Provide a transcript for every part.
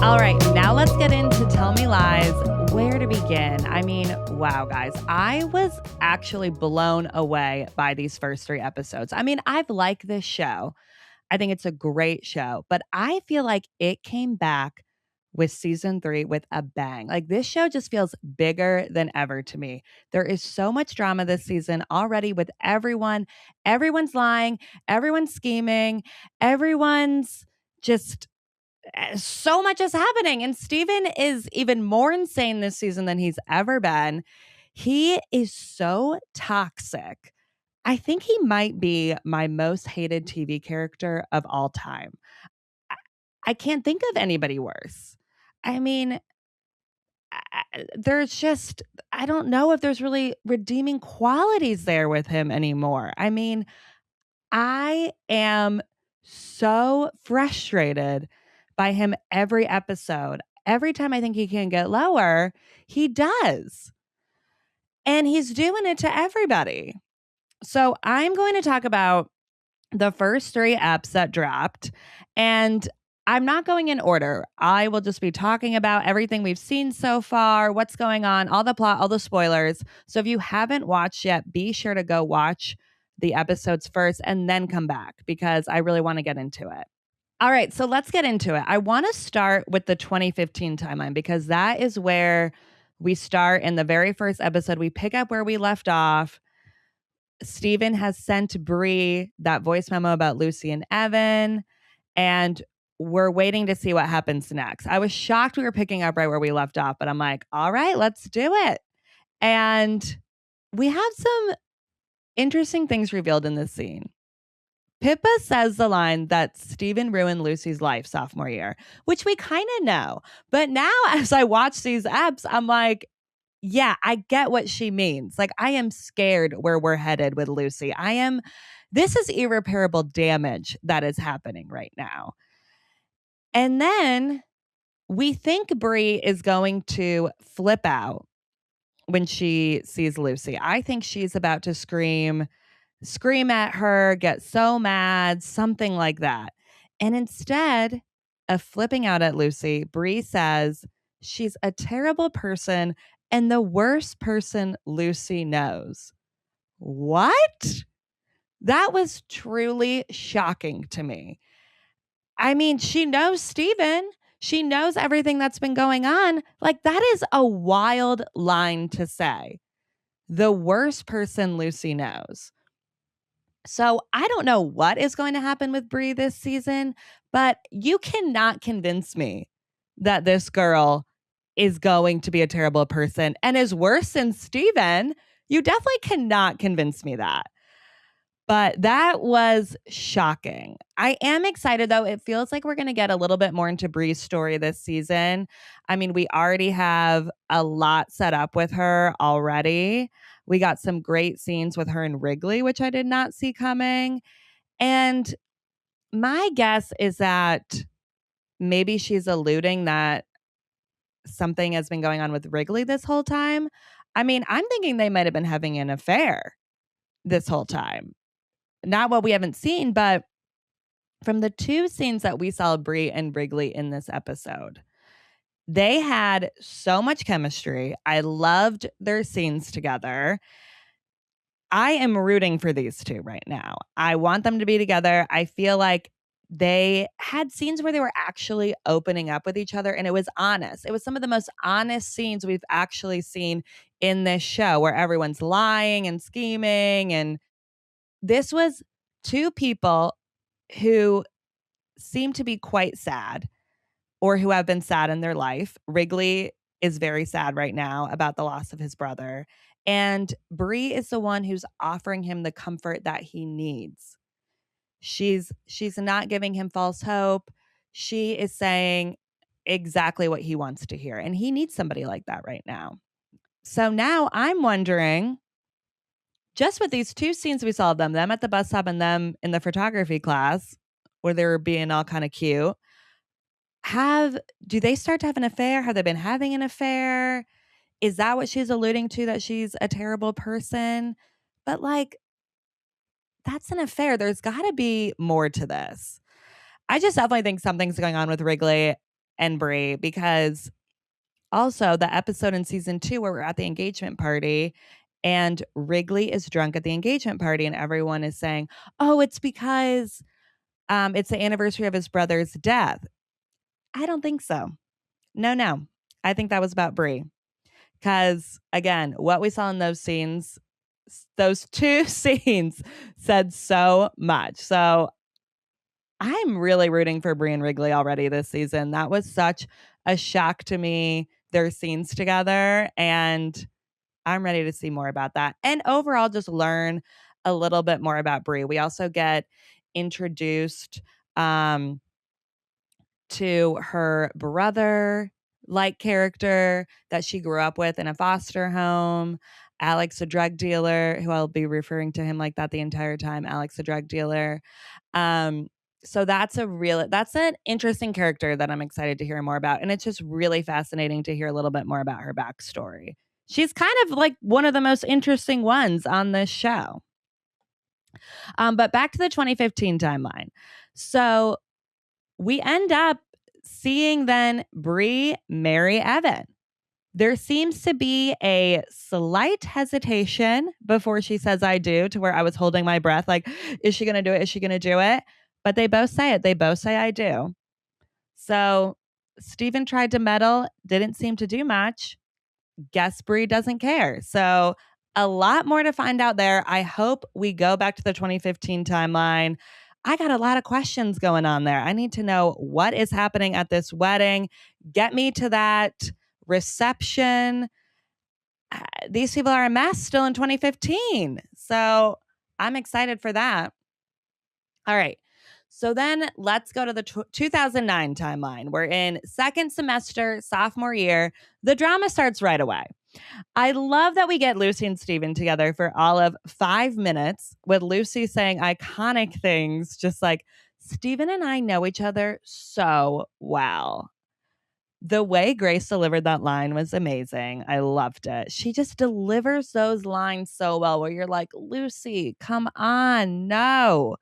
All right, now let's get into Tell Me Lies. Where to begin? I mean, wow, guys. I was actually blown away by these first 3 episodes. I mean, I've liked this show. I think it's a great show, but I feel like it came back with season 3 with a bang. Like, this show just feels bigger than ever to me. There is so much drama this season already with everyone. Everyone's lying, everyone's scheming, everyone's just so much is happening. And Steven is even more insane this season than he's ever been. He is so toxic. I think he might be my most hated TV character of all time. I can't think of anybody worse. I mean, there's just, I don't know if there's really redeeming qualities there with him anymore. I mean, I am so frustrated by him every episode. Every time I think he can get lower, he does. And he's doing it to everybody. So I'm going to talk about the first 3 eps that dropped. And I'm not going in order. I will just be talking about everything we've seen so far, what's going on, all the plot, all the spoilers. So if you haven't watched yet, be sure to go watch the episodes first and then come back because I really want to get into it. All right, so let's get into it. I want to start with the 2015 timeline because that is where we start in the very first episode. We pick up where we left off. Steven has sent Bree that voice memo about Lucy and Evan, and we're waiting to see what happens next. I was shocked we were picking up right where we left off, but I'm like, all right, let's do it. And we have some interesting things revealed in this scene. Pippa says the line that Steven ruined Lucy's life sophomore year, which we kind of know. But now as I watch these eps, I'm like, yeah, I get what she means. Like, I am scared where we're headed with Lucy. This is irreparable damage that is happening right now. And then we think Bree is going to flip out when she sees Lucy. I think she's about to scream at her, get so mad, something like that. And instead of flipping out at Lucy, Bree says she's a terrible person and the worst person Lucy knows. What? That was truly shocking to me. I mean, she knows Steven. She knows everything that's been going on. Like, that is a wild line to say. The worst person Lucy knows. So I don't know what is going to happen with Bree this season, but you cannot convince me that this girl is going to be a terrible person and is worse than Steven. You definitely cannot convince me that. But that was shocking. I am excited, though. It feels like we're going to get a little bit more into Bree's story this season. I mean, we already have a lot set up with her already. We got some great scenes with her and Wrigley, which I did not see coming. And my guess is that maybe she's alluding that something has been going on with Wrigley this whole time. I mean, I'm thinking they might have been having an affair this whole time. Not what we haven't seen, but from the 2 scenes that we saw Bree and Wrigley in this episode, they had so much chemistry. I loved their scenes together. I am rooting for these 2 right now. I want them to be together. I feel like they had scenes where they were actually opening up with each other and it was honest. It was some of the most honest scenes we've actually seen in this show where everyone's lying and scheming. And this was 2 people who seem to be quite sad or who have been sad in their life. Wrigley is very sad right now about the loss of his brother. And Bree is the one who's offering him the comfort that he needs. She's not giving him false hope. She is saying exactly what he wants to hear. And he needs somebody like that right now. So now I'm wondering, just with these 2 scenes we saw of them at the bus stop and them in the photography class where they were being all kind of cute, do they start to have an affair? Have they been having an affair? Is that what she's alluding to, that she's a terrible person? But like, that's an affair. There's got to be more to this. I just definitely think something's going on with Wrigley. and Brie, because also the episode in season 2 where we're at the engagement party and Wrigley is drunk at the engagement party and everyone is saying, oh, it's because it's the anniversary of his brother's death. I don't think so. No. I think that was about Brie. Because again, what we saw in those scenes, those 2 scenes said so much. So I'm really rooting for Brie and Wrigley already this season. That was such a shock to me, their scenes together. And I'm ready to see more about that. And overall, just learn a little bit more about Brie. We also get introduced to her brother like character that she grew up with in a foster home. Alex, a drug dealer, who I'll be referring to him like that the entire time. Alex, a drug dealer. So that's an interesting character that I'm excited to hear more about. And it's just really fascinating to hear a little bit more about her backstory. She's kind of like one of the most interesting ones on this show. But back to the 2015 timeline. So we end up seeing then Brie marry Evan. There seems to be a slight hesitation before she says I do, to where I was holding my breath like, is she going to do it? Is she going to do it? But they both say it. They both say I do. So Steven tried to meddle, didn't seem to do much. Guess Brie doesn't care. So a lot more to find out there. I hope we go back to the 2015 timeline. I got a lot of questions going on there. I need to know what is happening at this wedding. Get me to that reception. These people are a mess still in 2015. So I'm excited for that. All right. So then let's go to the 2009 timeline. We're in second semester, sophomore year. The drama starts right away. I love that we get Lucy and Steven together for all of 5 minutes, with Lucy saying iconic things, just like, Steven and I know each other so well. The way Grace delivered that line was amazing. I loved it. She just delivers those lines so well, where you're like, Lucy, come on, no.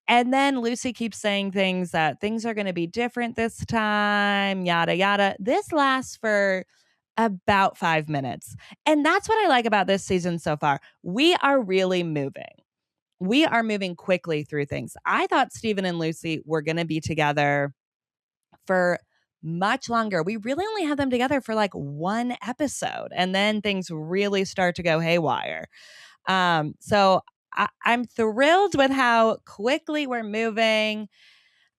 And then Lucy keeps saying things that things are going to be different this time, yada, yada. This lasts for about 5 minutes. And that's what I like about this season so far. We are really moving. We are moving quickly through things. I thought Steven and Lucy were going to be together for much longer. We really only had them together for like 1 episode, and then things really start to go haywire. So I'm thrilled with how quickly we're moving,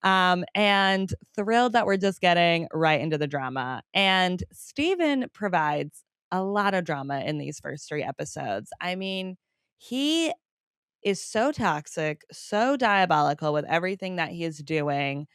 and thrilled that we're just getting right into the drama. And Steven provides a lot of drama in these first 3 episodes. I mean, he is so toxic, so diabolical with everything that he is doing.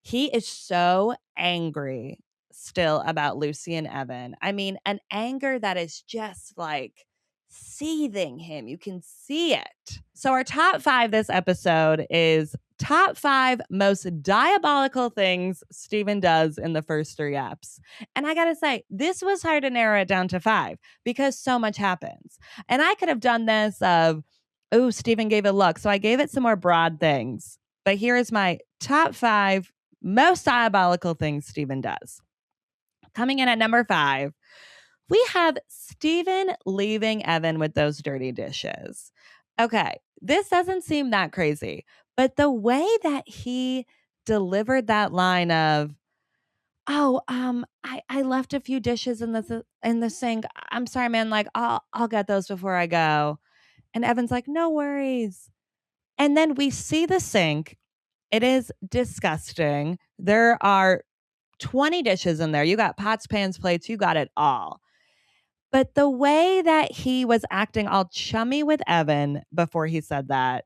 He is so angry still about Lucy and Evan. I mean, an anger that is just like seething him. You can see it. So our top 5 this episode is top 5 most diabolical things Steven does in the first 3 eps. And I gotta say, this was hard to narrow it down to 5 because so much happens. And I could have done this of, oh, Steven gave a look. So I gave it some more broad things. But here is my top 5 most diabolical things Steven does. Coming in at number 5, we have Steven leaving Evan with those dirty dishes. Okay, this doesn't seem that crazy, but the way that he delivered that line of, "Oh, I left a few dishes in the sink. I'm sorry, man. Like, I'll get those before I go." And Evan's like, "No worries." And then we see the sink. It is disgusting. There are 20 dishes in there. You got pots, pans, plates, you got it all. But the way that he was acting all chummy with Evan before he said that,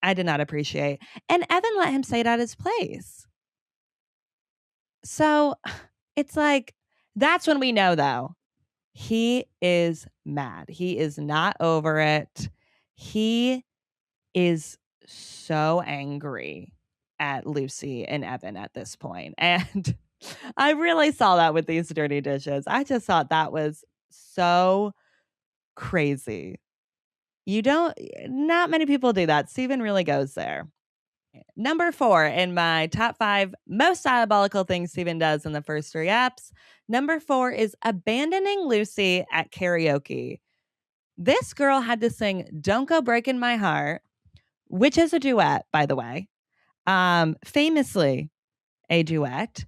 I did not appreciate. And Evan let him say it at his place. So it's like, that's when we know, though, he is mad. He is not over it. He is so angry at Lucy and Evan at this point. And I really saw that with these dirty dishes. I just thought that was so crazy. Not many people do that. Steven really goes there. Number 4 in my top 5 most diabolical things Steven does in the first 3 apps. Number 4 is abandoning Lucy at karaoke. This girl had to sing Don't Go Breaking My Heart, which is a duet, by the way. Famously a duet.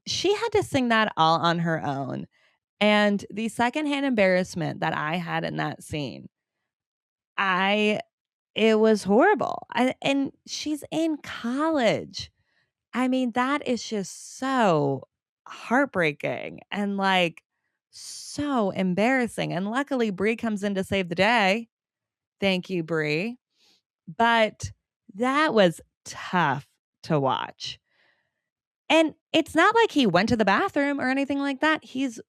She had to sing that all on her own. And the secondhand embarrassment that I had in that scene, it was horrible. And she's in college. I mean, that is just so heartbreaking and like so embarrassing. And luckily, Bree comes in to save the day. Thank you, Bree. But that was tough to watch. And it's not like he went to the bathroom or anything like that. He's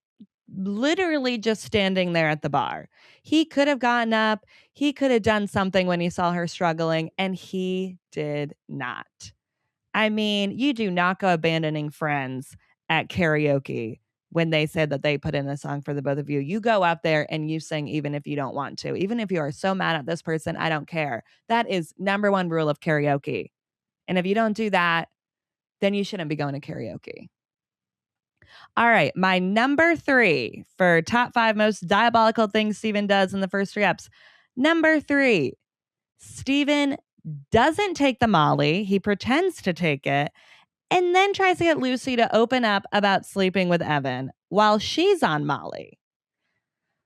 literally just standing there at the bar. He could have gotten up, he could have done something when he saw her struggling, and he did not. I mean, you do not go abandoning friends at karaoke when they said that they put in a song for the both of you. You go out there and you sing even if you don't want to. Even if you are so mad at this person, I don't care. That is number 1 rule of karaoke. And if you don't do that, then you shouldn't be going to karaoke. All right, my number 3 for top 5 most diabolical things Steven does in the first 3 eps. Number 3, Steven doesn't take the Molly. He pretends to take it and then tries to get Lucy to open up about sleeping with Evan while she's on Molly.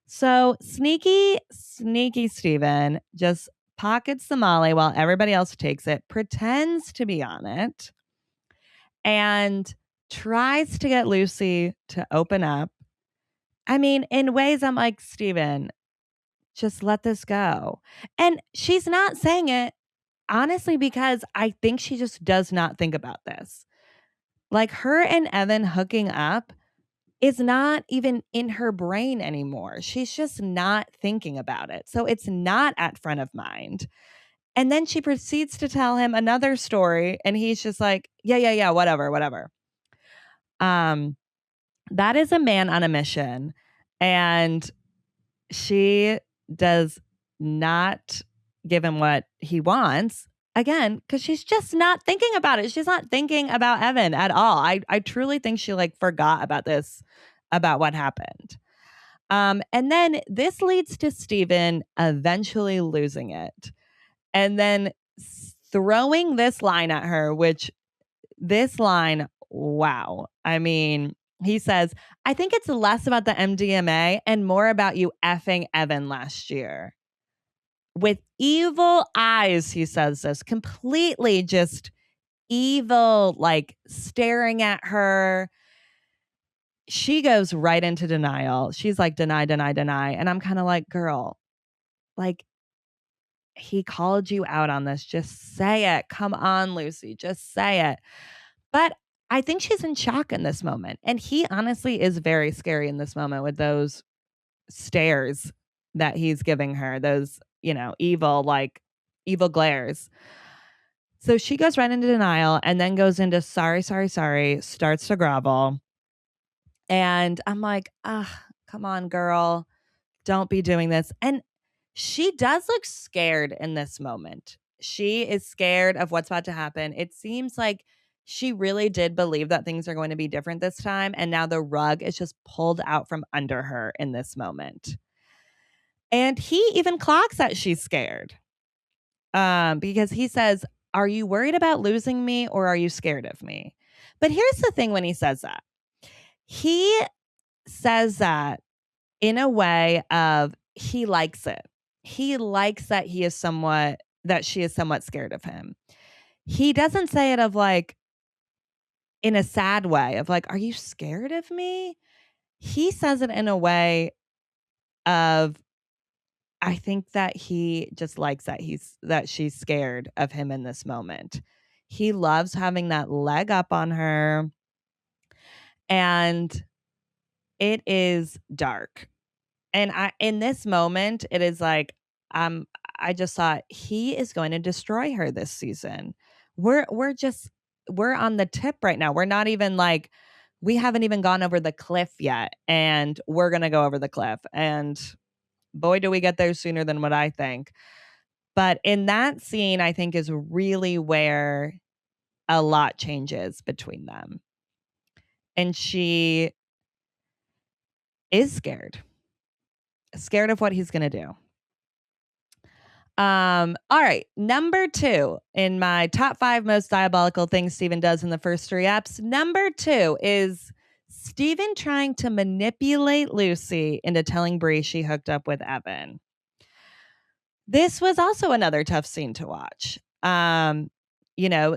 So sneaky Steven just pockets the Molly while everybody else takes it, pretends to be on it, and tries to get Lucy to open up. I mean, in ways I'm like, Steven, just let this go. And she's not saying it, honestly, because I think she just does not think about this. Like, her and Evan hooking up is not even in her brain anymore. She's just not thinking about it. So it's not at front of mind. And then she proceeds to tell him another story, and he's just like, yeah, whatever. That is a man on a mission, and she does not give him what he wants. Again, because she's just not thinking about it. She's not thinking about Evan at all. I truly think she like forgot about this, about what happened. And then this leads to Steven eventually losing it. And then throwing this line at her, which this line, wow. I mean, he says, I think it's less about the MDMA and more about you effing Evan last year. With evil eyes, he says this, completely just evil, like staring at her. She goes right into denial. She's like, deny. And I'm kind of like, girl, like, he called you out on this. Just say it. Come on, Lucy. Just say it. But I think she's in shock in this moment. And he honestly is very scary in this moment with those stares that he's giving her, those, evil glares. So she goes right into denial and then goes into sorry, starts to grovel. And I'm like, come on, girl. Don't be doing this. And she does look scared in this moment. She is scared of what's about to happen. It seems like she really did believe that things are going to be different this time. And now the rug is just pulled out from under her in this moment. And he even clocks that she's scared. Because he says, are you worried about losing me or are you scared of me? But here's the thing when he says that. He says that in a way of he likes it. He likes that she is somewhat scared of him. He doesn't say it of like in a sad way of like, are you scared of me? He says it in a way of, I think that he just likes that she's scared of him in this moment. He loves having that leg up on her. And it is dark. And in this moment, it is like, I just thought he is going to destroy her this season. We're on the tip right now. We're not even like, we haven't even gone over the cliff yet, and we're going to go over the cliff. And boy, do we get there sooner than what I think. But in that scene, I think is really where a lot changes between them. And she is scared of what he's going to do. All right. Number 2 in my top 5 most diabolical things Steven does in the first 3 eps. Number 2 is Steven trying to manipulate Lucy into telling Bree she hooked up with Evan. This was also another tough scene to watch.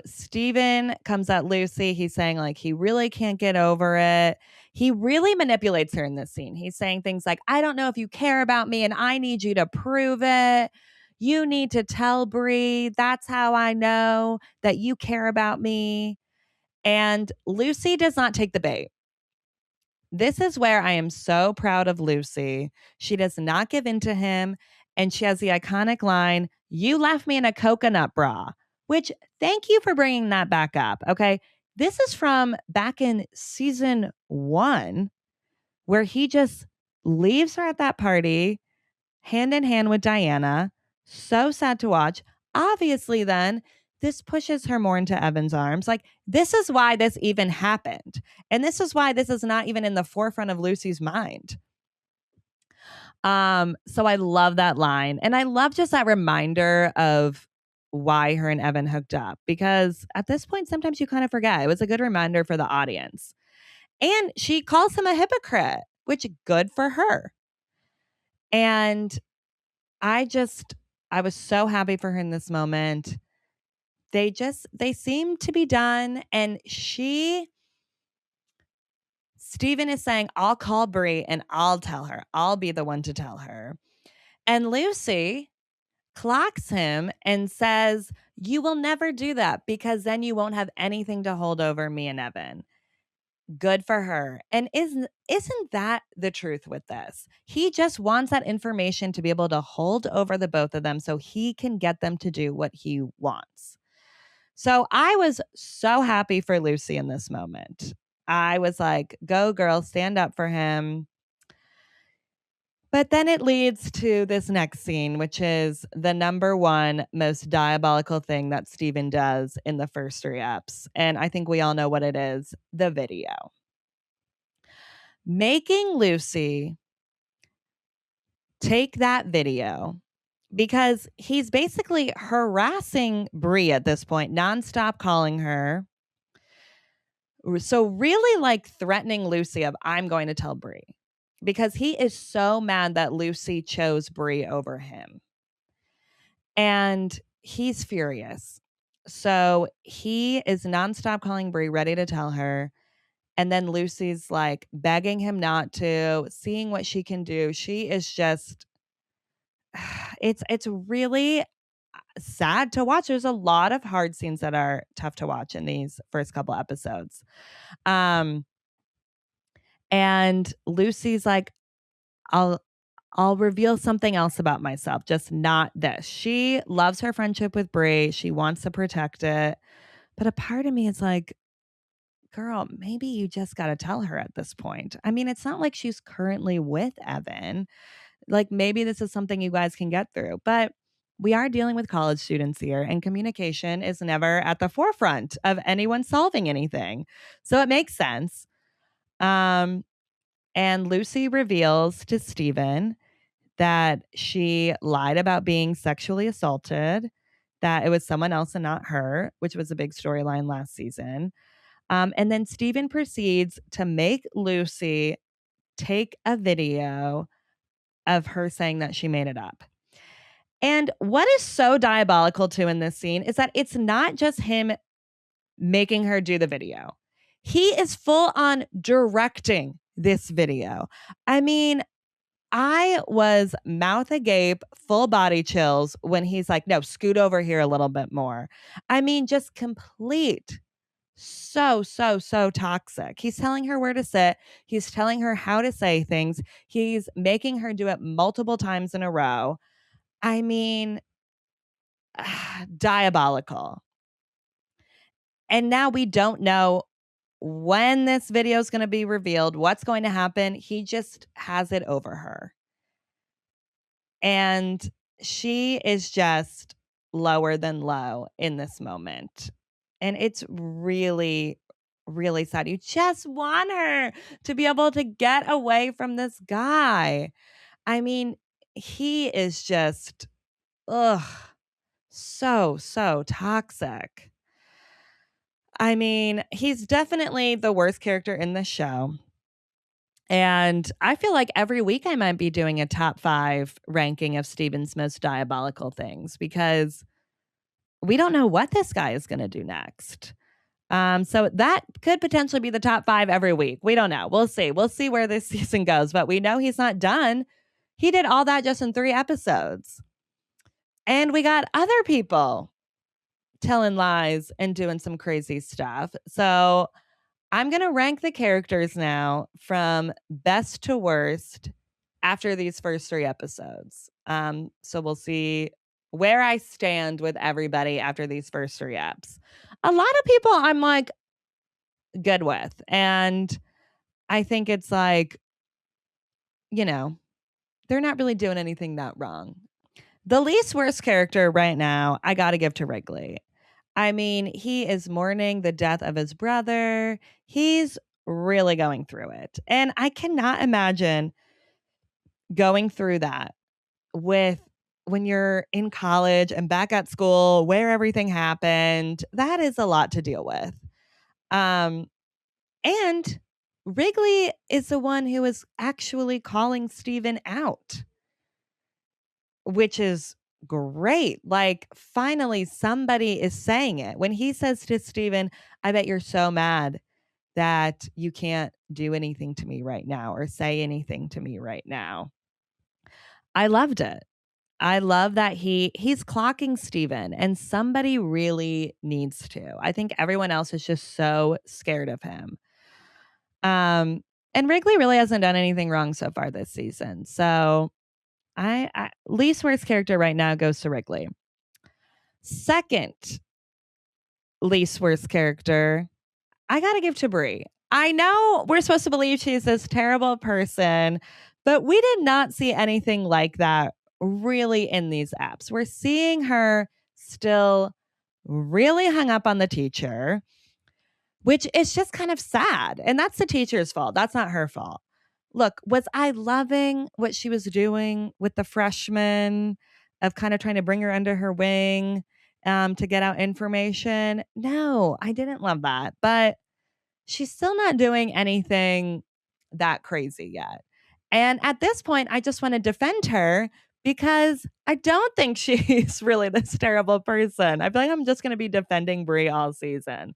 Steven comes at Lucy. He's saying like he really can't get over it. He really manipulates her in this scene. He's saying things like, I don't know if you care about me and I need you to prove it. You need to tell Bree. That's how I know that you care about me. And Lucy does not take the bait. This is where I am so proud of Lucy. She does not give in to him. And she has the iconic line, you left me in a coconut bra, which thank you for bringing that back up. Okay. This is from back in season 1, where he just leaves her at that party, hand in hand with Diana. So sad to watch. Obviously, then this pushes her more into Evan's arms. Like, this is why this even happened. And this is why this is not even in the forefront of Lucy's mind. So I love that line. And I love just that reminder of why her and Evan hooked up, because at this point, sometimes you kind of forget. It was a good reminder for the audience. And she calls him a hypocrite, which good for her. And I was so happy for her in this moment. They seem to be done. And Steven is saying, I'll call Bree and I'll tell her. I'll be the one to tell her. And Lucy clocks him and says, you will never do that because then you won't have anything to hold over me and Evan. Good for her. And isn't that the truth with this? He just wants that information to be able to hold over the both of them so he can get them to do what he wants. So I was so happy for Lucy in this moment. I was like, go girl, stand up for him. But then it leads to this next scene, which is the number 1 most diabolical thing that Steven does in the first 3 eps. And I think we all know what it is, the video. Making Lucy take that video, because he's basically harassing Bree at this point, nonstop calling her. So really like threatening Lucy of, I'm going to tell Bree, because he is so mad that Lucy chose Bree over him. And he's furious. So he is nonstop calling Bree, ready to tell her. And then Lucy's like begging him not to, seeing what she can do. She is just, it's really sad to watch. There's a lot of hard scenes that are tough to watch in these first couple episodes. And Lucy's like, I'll reveal something else about myself, just not this. She loves her friendship with Bree. She wants to protect it. But a part of me is like, girl, maybe you just got to tell her at this point. I mean, it's not like she's currently with Evan. Like, maybe this is something you guys can get through. But we are dealing with college students here, and communication is never at the forefront of anyone solving anything. So it makes sense. And Lucy reveals to Steven that she lied about being sexually assaulted, that it was someone else and not her, which was a big storyline last season. And then Steven proceeds to make Lucy take a video of her saying that she made it up. And what is so diabolical too in this scene is that it's not just him making her do the video. He is full on directing this video. I mean, I was mouth agape, full body chills when he's like, no, scoot over here a little bit more. I mean, just complete. So toxic. He's telling her where to sit. He's telling her how to say things. He's making her do it multiple times in a row. I mean, diabolical. And now we don't know when this video is going to be revealed, what's going to happen. He just has it over her. And she is just lower than low in this moment. And it's really, really sad. You just want her to be able to get away from this guy. I mean, he is just, ugh, so toxic. I mean, he's definitely the worst character in the show. And I feel like every week I might be doing a top 5 ranking of Steven's most diabolical things because we don't know what this guy is going to do next. So that could potentially be the top 5 every week. We don't know. We'll see. We'll see where this season goes, but we know he's not done. He did all that just in 3 episodes. And we got other people telling lies and doing some crazy stuff. So I'm going to rank the characters now from best to worst after these first 3 episodes. So we'll see where I stand with everybody after these first 3 eps. A lot of people I'm like good with. And I think it's like, you know, they're not really doing anything that wrong. The least worst character right now, I got to give to Wrigley. I mean, he is mourning the death of his brother. He's really going through it. And I cannot imagine going through that with when you're in college and back at school where everything happened. That is a lot to deal with. And Wrigley is the one who is actually calling Steven out, which is great. Like, finally, somebody is saying it. When he says to Steven, I bet you're so mad that you can't do anything to me right now or say anything to me right now. I loved it. I love that he's clocking Steven, and somebody really needs to. I think everyone else is just so scared of him. And Wrigley really hasn't done anything wrong so far this season. So I least worst character right now goes to Wrigley. Second least worst character, I gotta give to Brie. I know we're supposed to believe she's this terrible person, but we did not see anything like that really in these apps. We're seeing her still really hung up on the teacher, which is just kind of sad. And that's the teacher's fault. That's not her fault. Look, was I loving what she was doing with the freshman of kind of trying to bring her under her wing to get out information? No, I didn't love that. But she's still not doing anything that crazy yet. And at this point, I just want to defend her because I don't think she's really this terrible person. I feel like I'm just going to be defending Brie all season.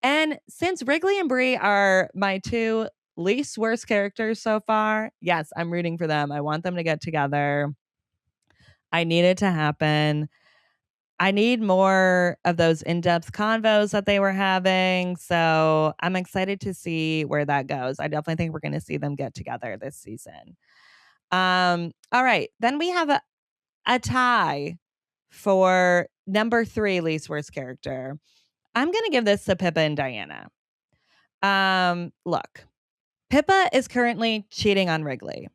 And since Wrigley and Brie are my 2 least worst characters so far, yes, I'm rooting for them. I want them to get together. I need it to happen. I need more of those in-depth convos that they were having. So I'm excited to see where that goes. I definitely think we're going to see them get together this season. All right. Then we have a tie for number 3 least worst character. I'm going to give this to Pippa and Diana. Look, Pippa is currently cheating on Wrigley.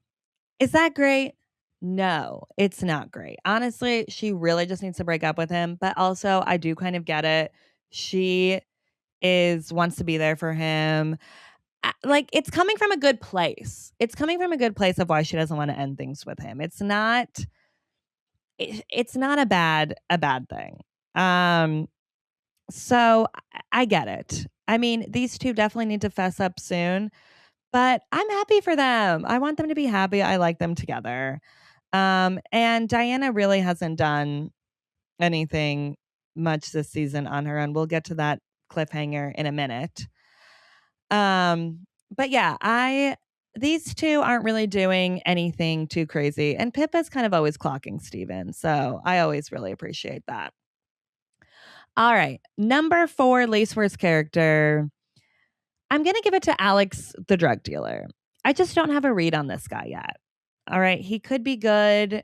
Is that great? No, it's not great. Honestly, she really just needs to break up with him. But also, I do kind of get it. She wants to be there for him. Like, it's coming from a good place. It's coming from a good place of why she doesn't want to end things with him. It's not a bad thing. So I get it. I mean, these 2 definitely need to fess up soon, but I'm happy for them. I want them to be happy. I like them together. And Diana really hasn't done anything much this season on her own. We'll get to that cliffhanger in a minute. But yeah, these 2 aren't really doing anything too crazy. And Pippa's kind of always clocking Steven. So I always really appreciate that. All right. Number 4 least worst character. I'm going to give it to Alex, the drug dealer. I just don't have a read on this guy yet. All right. He could be good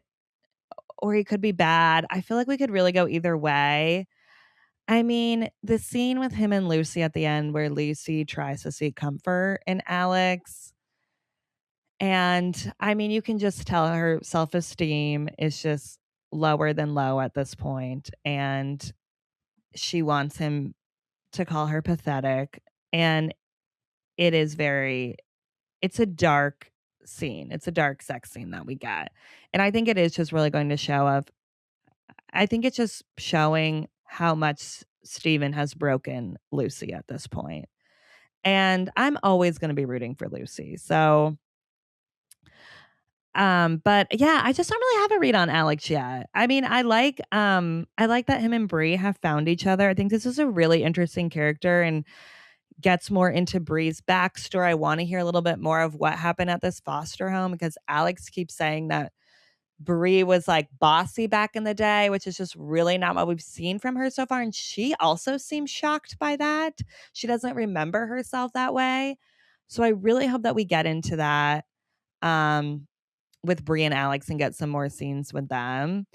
or he could be bad. I feel like we could really go either way. I mean, the scene with him and Lucy at the end where Lucy tries to seek comfort in Alex. And I mean, you can just tell her self-esteem is just lower than low at this point, and she wants him to call her pathetic, and it is very it's a dark scene. It's a dark sex scene that we get. And I think it is just really going to show of I think it's just showing how much Steven has broken Lucy at this point. And I'm always going to be rooting for Lucy. So but yeah, I just don't really have a read on Alex yet. I mean, I like that him and Bree have found each other. I think this is a really interesting character and gets more into Bree's backstory. I want to hear a little bit more of what happened at this foster home because Alex keeps saying that Bree was like bossy back in the day, which is just really not what we've seen from her so far. And she also seems shocked by that. She doesn't remember herself that way. So I really hope that we get into that with Bree and Alex and get some more scenes with them.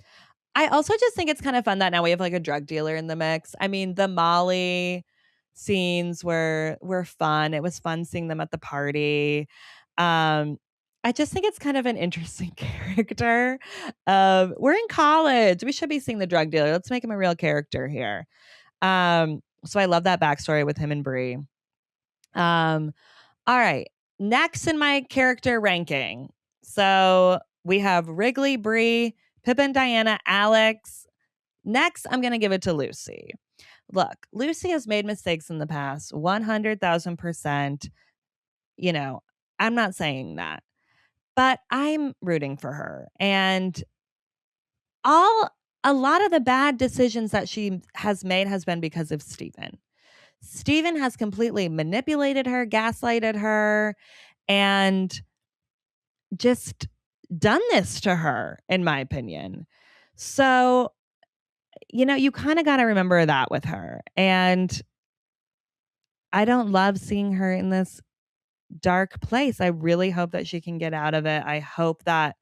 I also just think it's kind of fun that now we have like a drug dealer in the mix. I mean, the Molly scenes were fun. It was fun seeing them at the party. I just think it's kind of an interesting character. We're in college. We should be seeing the drug dealer. Let's make him a real character here. So I love that backstory with him and Bree. All right. Next in my character ranking. So we have Wrigley, Bree, Pippin, Diana, Alex. Next, I'm going to give it to Lucy. Look, Lucy has made mistakes in the past, 100,000%. You know, I'm not saying that, but I'm rooting for her. And a lot of the bad decisions that she has made has been because of Steven. Steven has completely manipulated her, gaslighted her, and just done this to her, in my opinion. So, you kind of got to remember that with her. And I don't love seeing her in this dark place. I really hope that she can get out of it. I hope that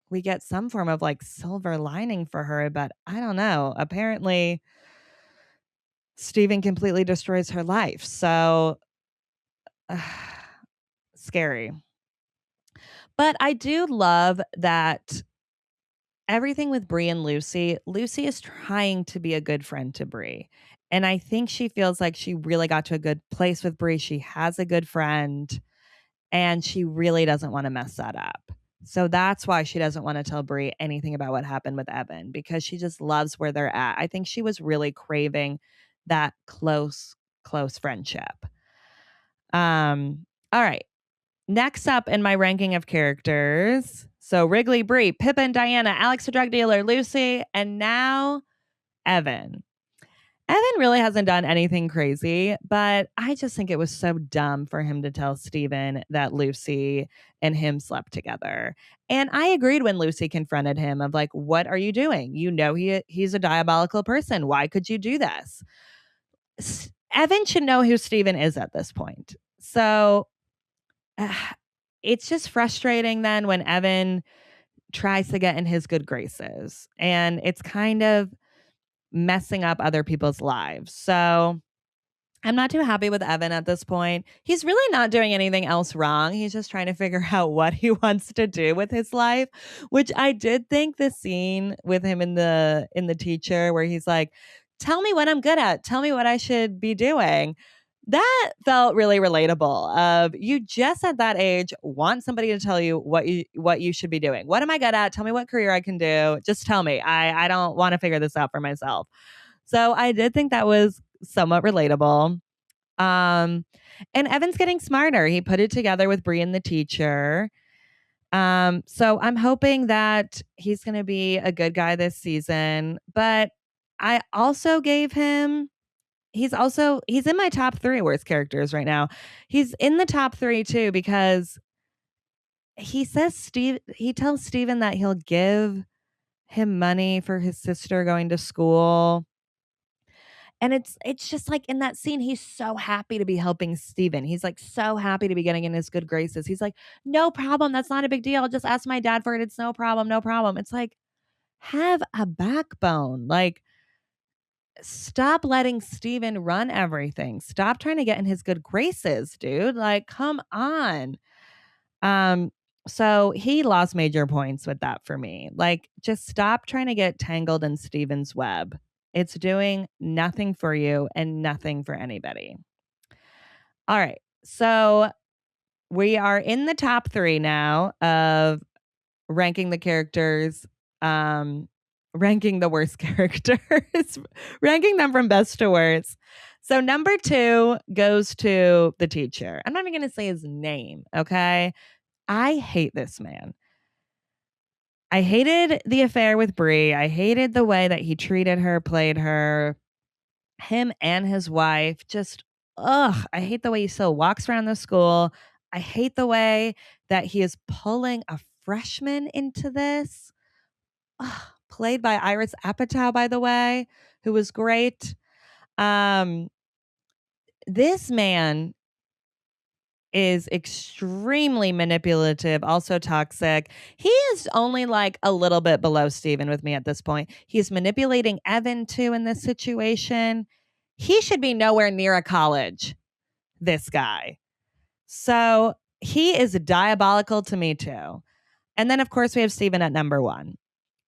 we get some form of like silver lining for her, but I don't know. Apparently, Steven completely destroys her life. So scary. But I do love that everything with Bree and Lucy is trying to be a good friend to Bree. And I think she feels like she really got to a good place with Bree. She has a good friend and she really doesn't want to mess that up. So that's why she doesn't want to tell Bree anything about what happened with Evan because she just loves where they're at. I think she was really craving that close friendship. All right. Next up in my ranking of characters, so Wrigley, Bree, Pippin, Diana, Alex the drug dealer, Lucy, and now Evan. Evan really hasn't done anything crazy, but I just think it was so dumb for him to tell Steven that Lucy and him slept together. And I agreed when Lucy confronted him of like, what are you doing? You know he's a diabolical person. Why could you do this? Evan should know who Steven is at this point. So it's just frustrating then when Evan tries to get in his good graces and it's kind of messing up other people's lives. So I'm not too happy with Evan at this point. He's really not doing anything else wrong. He's just trying to figure out what he wants to do with his life, which I did think the scene with him in the teacher where he's like, tell me what I'm good at. Tell me what I should be doing. That felt really relatable. You just at that age want somebody to tell you what you should be doing. What am I good at? Tell me what career I can do. Just tell me. I don't want to figure this out for myself. So I did think that was somewhat relatable. And Evan's getting smarter. He put it together with Bree and the teacher. So I'm hoping that he's going to be a good guy this season. But I also gave him he's in my top 3 worst characters right now. He's in the top 3 too because he tells Steven that he'll give him money for his sister going to school. And it's just like in that scene, he's so happy to be helping Steven. He's like so happy to be getting in his good graces. He's like, no problem. That's not a big deal. I'll just ask my dad for it. It's no problem. No problem. It's like, have a backbone. Like, stop letting Steven run everything. Stop trying to get in his good graces, dude. Like, come on. So he lost major points with that for me. Like, just stop trying to get tangled in Steven's web. It's doing nothing for you and nothing for anybody. All right. So we are in the top 3 now of ranking the characters, ranking the worst characters, ranking them from best to worst. So number 2 goes to the teacher. I'm not even going to say his name, okay? I hate this man. I hated the affair with Bree. I hated the way that he treated her, played her, him and his wife. Just, ugh, I hate the way he still walks around the school. I hate the way that he is pulling a freshman into this. Ugh, played by Iris Apatow, by the way, who was great. This man is extremely manipulative, also toxic. He is only like a little bit below Steven with me at this point. He's manipulating Evan too in this situation. He should be nowhere near a college, this guy. So he is diabolical to me too. And then, of course, we have Steven at number 1.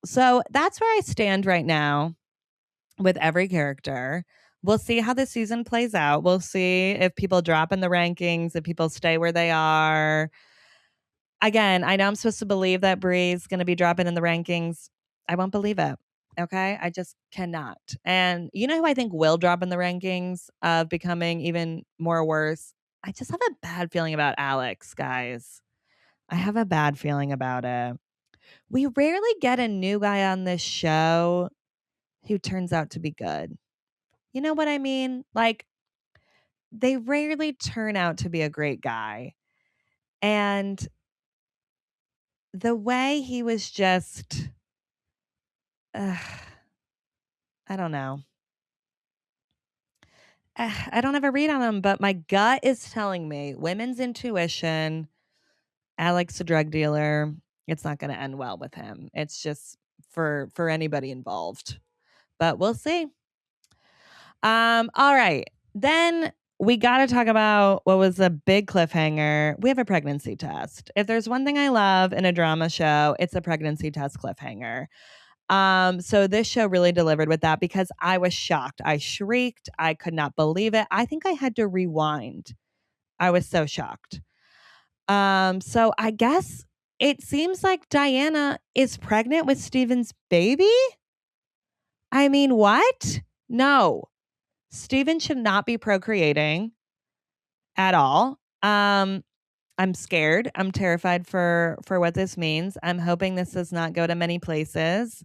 So that's where I stand right now with every character. We'll see how the season plays out. We'll see if people drop in the rankings, if people stay where they are. Again, I know I'm supposed to believe that Bree's going to be dropping in the rankings. I won't believe it. Okay. I just cannot. And you know who I think will drop in the rankings of becoming even more worse? I just have a bad feeling about Alex, guys. I have a bad feeling about it. We rarely get a new guy on this show who turns out to be good. You know what I mean? Like, they rarely turn out to be a great guy. And the way he was just, I don't know. I don't have a read on him, but my gut is telling me women's intuition, Alex, a drug dealer, it's not going to end well with him. It's just for anybody involved. But we'll see. All right. Then we got to talk about what was a big cliffhanger. We have a pregnancy test. If there's one thing I love in a drama show, it's a pregnancy test cliffhanger. So this show really delivered with that because I was shocked. I shrieked. I could not believe it. I think I had to rewind. I was so shocked. So I guess it seems like Diana is pregnant with Steven's baby. I mean, what? No. Steven should not be procreating at all. I'm scared. I'm terrified for what this means. I'm hoping this does not go to many places.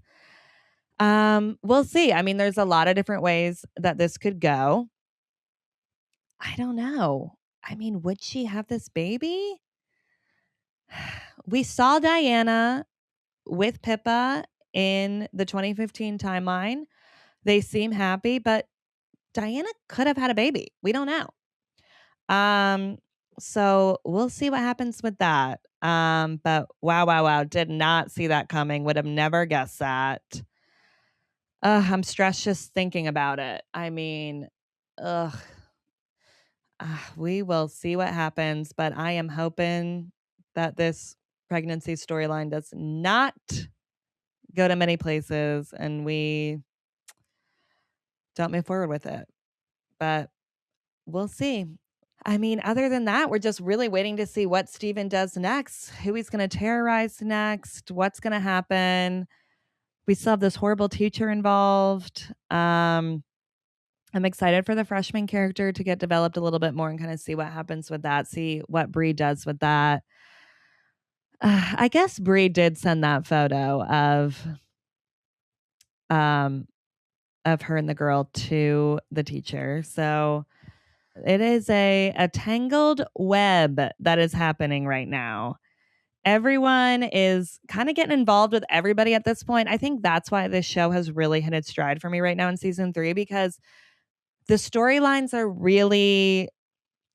We'll see. I mean, there's a lot of different ways that this could go. I don't know. I mean, would she have this baby? We saw Diana with Pippa in the 2015 timeline. They seem happy, but Diana could have had a baby. We don't know. So we'll see what happens with that. But wow. Did not see that coming. Would have never guessed that. I'm stressed just thinking about it. I mean, ugh. We will see what happens, but I am hoping that this pregnancy storyline does not go to many places and we don't move forward with it. But we'll see. I mean, other than that, we're just really waiting to see what Steven does next, who he's going to terrorize next, what's going to happen. We still have this horrible teacher involved. I'm excited for the freshman character to get developed a little bit more and kind of see what happens with that, see what Bree does with that. I guess Bree did send that photo of her and the girl to the teacher. So it is a tangled web that is happening right now. Everyone is kind of getting involved with everybody at this point. I think that's why this show has really hit its stride for me right now in season 3, because the storylines are really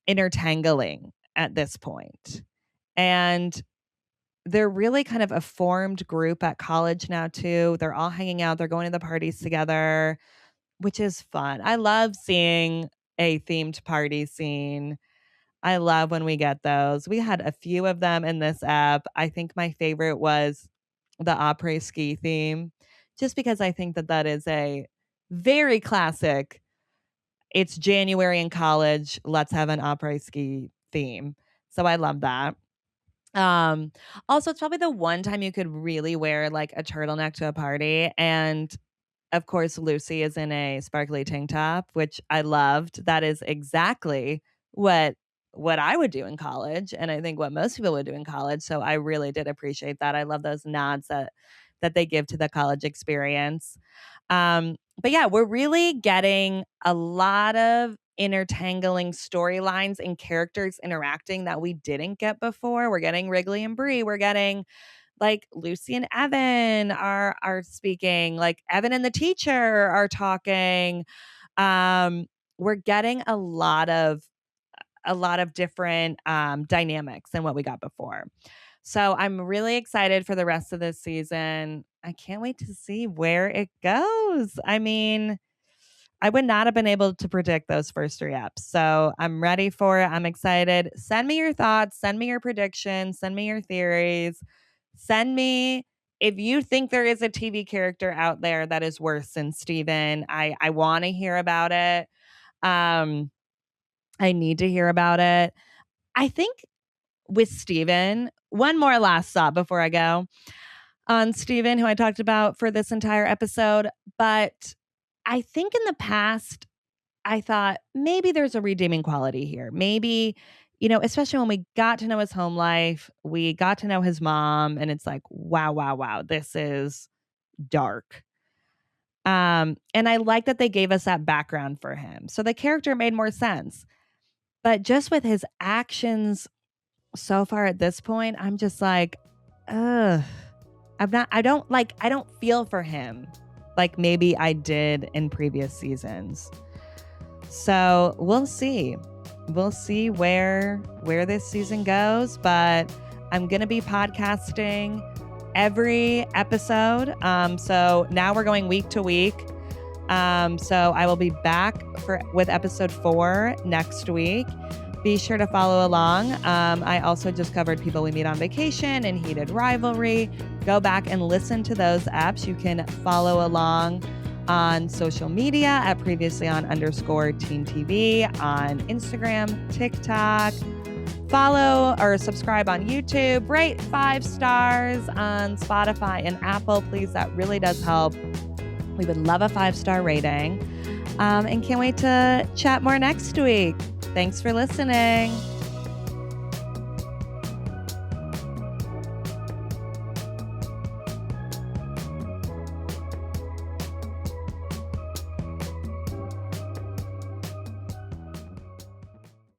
intertangling at this point. And they're really kind of a formed group at college now too. They're all hanging out. They're going to the parties together, which is fun. I love seeing a themed party scene. I love when we get those. We had a few of them in this app. I think my favorite was the après ski theme, just because I think that that is a very classic. It's January in college. Let's have an après ski theme. So I love that. Um, Also, it's probably the one time you could really wear like a turtleneck to a party. And of course, Lucy is in a sparkly tank top, which I loved. That is exactly what what I would do in college, and I think what most people would do in college. So I really did appreciate that. I love those nods that they give to the college experience. But yeah, we're really getting a lot of intertangling storylines and characters interacting that we didn't get before. We're getting Wrigley and Bree. We're getting like Lucy and Evan are speaking, like Evan and the teacher are talking. We're getting a lot of different dynamics than what we got before. So I'm really excited for the rest of this season. I can't wait to see where it goes. I mean, I would not have been able to predict those first 3 apps. So I'm ready for it. I'm excited. Send me your thoughts, send me your predictions, send me your theories. Send me if you think there is a TV character out there that is worse than Steven. I want to hear about it. Um, I need to hear about it. I think with Steven, one more last thought before I go on Steven, who I talked about for this entire episode. But I think in the past, I thought maybe there's a redeeming quality here. Maybe, especially when we got to know his home life, we got to know his mom, and it's like, wow, wow, wow, this is dark. And I like that they gave us that background for him. So the character made more sense. But just with his actions so far at this point, I'm just like, ugh. I don't feel for him like maybe I did in previous seasons. So we'll see. We'll see where this season goes, but I'm going to be podcasting every episode. So now we're going week to week. So I will be back with episode 4 next week. Be sure to follow along. I also just covered People We Meet on Vacation and Heated Rivalry. Go back and listen to those apps. You can follow along on social media at _teen TV, on Instagram, TikTok. Follow or subscribe on YouTube. Rate 5 stars on Spotify and Apple, please. That really does help. We would love a 5-star rating. And can't wait to chat more next week. Thanks for listening.